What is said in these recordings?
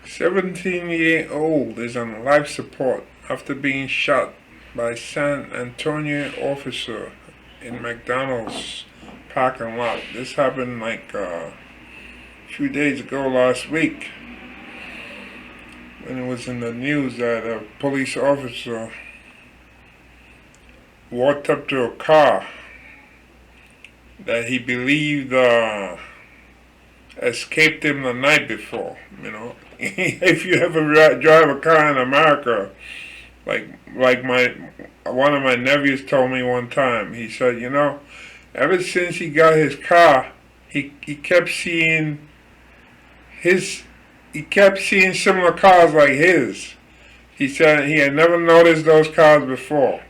17-year-old is on life support after being shot by San Antonio officer in McDonald's parking lot. This happened like a few days ago last week when it was in the news that a police officer walked up to a car that he believed escaped him the night before. If you ever drive a car in America, like one of my nephews told me one time, he said, ever since he got his car, he kept seeing similar cars like his. He said he had never noticed those cars before.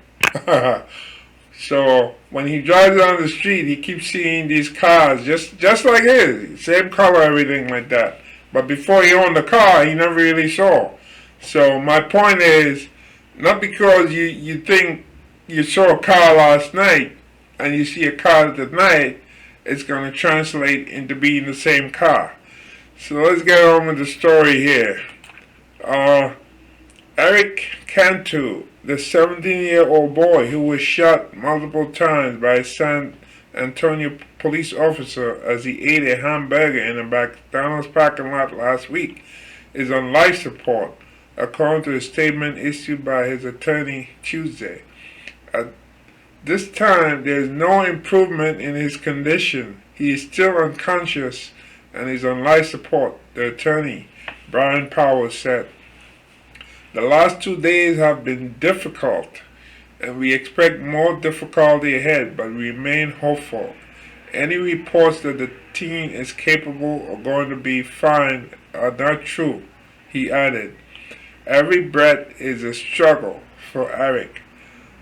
So when he drives down the street, he keeps seeing these cars just like his, same color, everything like that. But before he owned the car, he never really saw. So my point is, not because you think you saw a car last night and you see a car tonight, it's going to translate into being the same car. So let's get on with the story here. Erik Cantu, the 17-year-old boy who was shot multiple times by a San Antonio police officer as he ate a hamburger in a McDonald's parking lot last week, is on life support, according to a statement issued by his attorney Tuesday. At this time, there is no improvement in his condition. He is still unconscious and is on life support, the attorney, Brian Powers, said. The last 2 days have been difficult, and we expect more difficulty ahead, but we remain hopeful. Any reports that the teen is capable or going to be fine are not true, he added. Every breath is a struggle for Erik,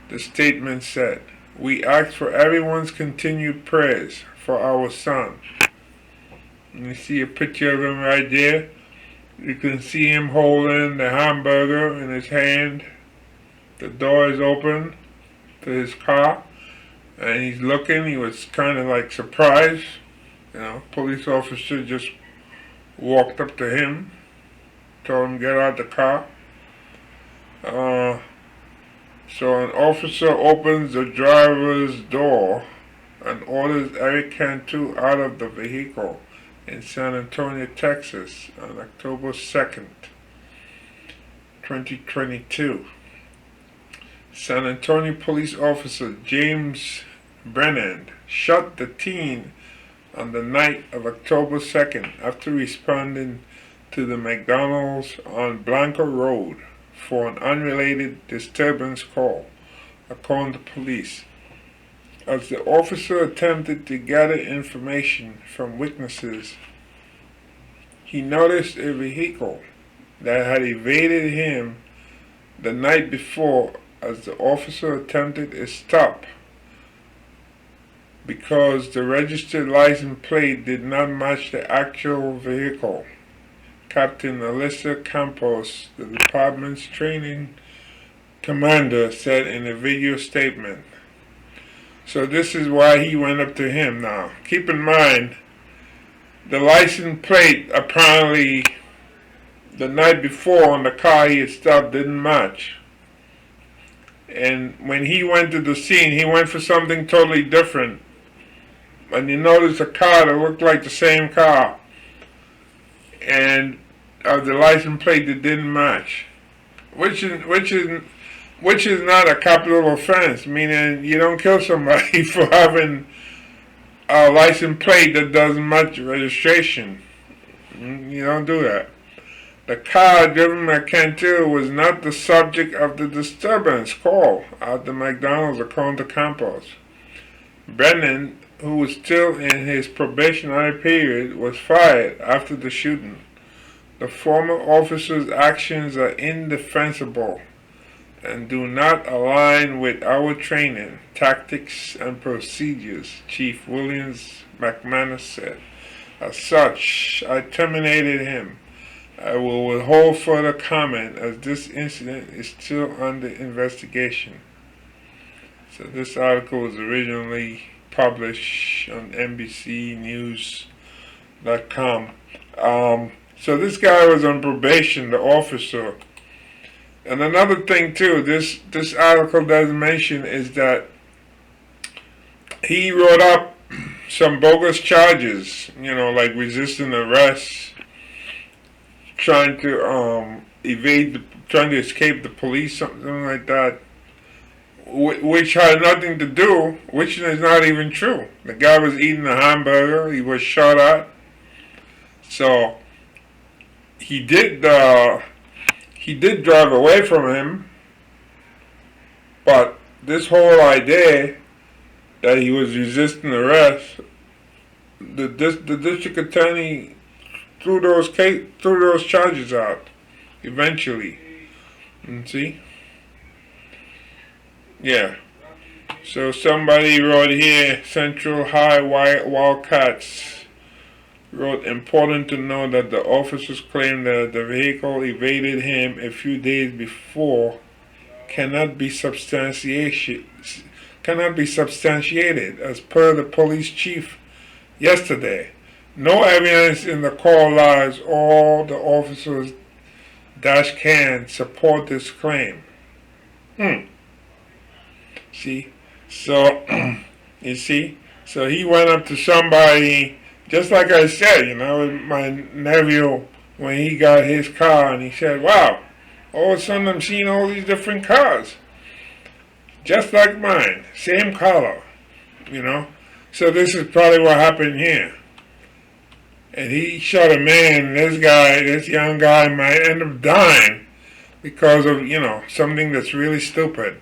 the statement said. We ask for everyone's continued prayers for our son. You see a picture of him right there. You can see him holding the hamburger in his hand. The door is open to his car, and he's looking. He was kind of like surprised. Police officer just walked up to him, told him get out the car. So an officer opens the driver's door and orders Erik Cantu out of the vehicle in San Antonio, Texas, on October 2nd, 2022. San Antonio police officer James Brennan shot the teen on the night of October 2nd after responding to the McDonald's on Blanco Road for an unrelated disturbance call, according to police. As the officer attempted to gather information from witnesses, he noticed a vehicle that had evaded him the night before as the officer attempted a stop because the registered license plate did not match the actual vehicle. Captain Alyssa Campos, the department's training commander, said in a video statement. So this is why he went up to him now. Keep in mind, the license plate apparently the night before on the car he had stopped didn't match. And when he went to the scene, he went for something totally different. And you noticed a car that looked like the same car. And the license plate that didn't match. Which is not a capital offense, meaning you don't kill somebody for having a license plate that doesn't match registration. You don't do that. The car driven by Cantu was not the subject of the disturbance call at the McDonald's, according to Campos. Brennan, who was still in his probationary period, was fired after the shooting. The former officer's actions are indefensible and do not align with our training, tactics, and procedures, Chief Williams McManus said. As such, I terminated him. I will withhold further comment as this incident is still under investigation. So this article was originally published on NBCnews.com. So this guy was on probation, the officer. And another thing too, this article doesn't mention is that he wrote up some bogus charges, like resisting arrest, trying to trying to escape the police, something like that, which had nothing to do, which is not even true. The guy was eating a hamburger, he was shot at, so he did drive away from him, but this whole idea that he was resisting arrest, the district attorney threw those charges out eventually. And see, yeah. So somebody wrote here, Central High Wildcats wrote, important to know that the officers claim that the vehicle evaded him a few days before cannot be substantiated as per the police chief yesterday. No evidence in the call logs or the officer's dash cam support this claim. See? So, you see? So he went up to somebody, just like I said, my nephew, when he got his car, and he said, wow, all of a sudden I'm seeing all these different cars. Just like mine, same color, So this is probably what happened here. And he shot a man, this young guy might end up dying because of, something that's really stupid.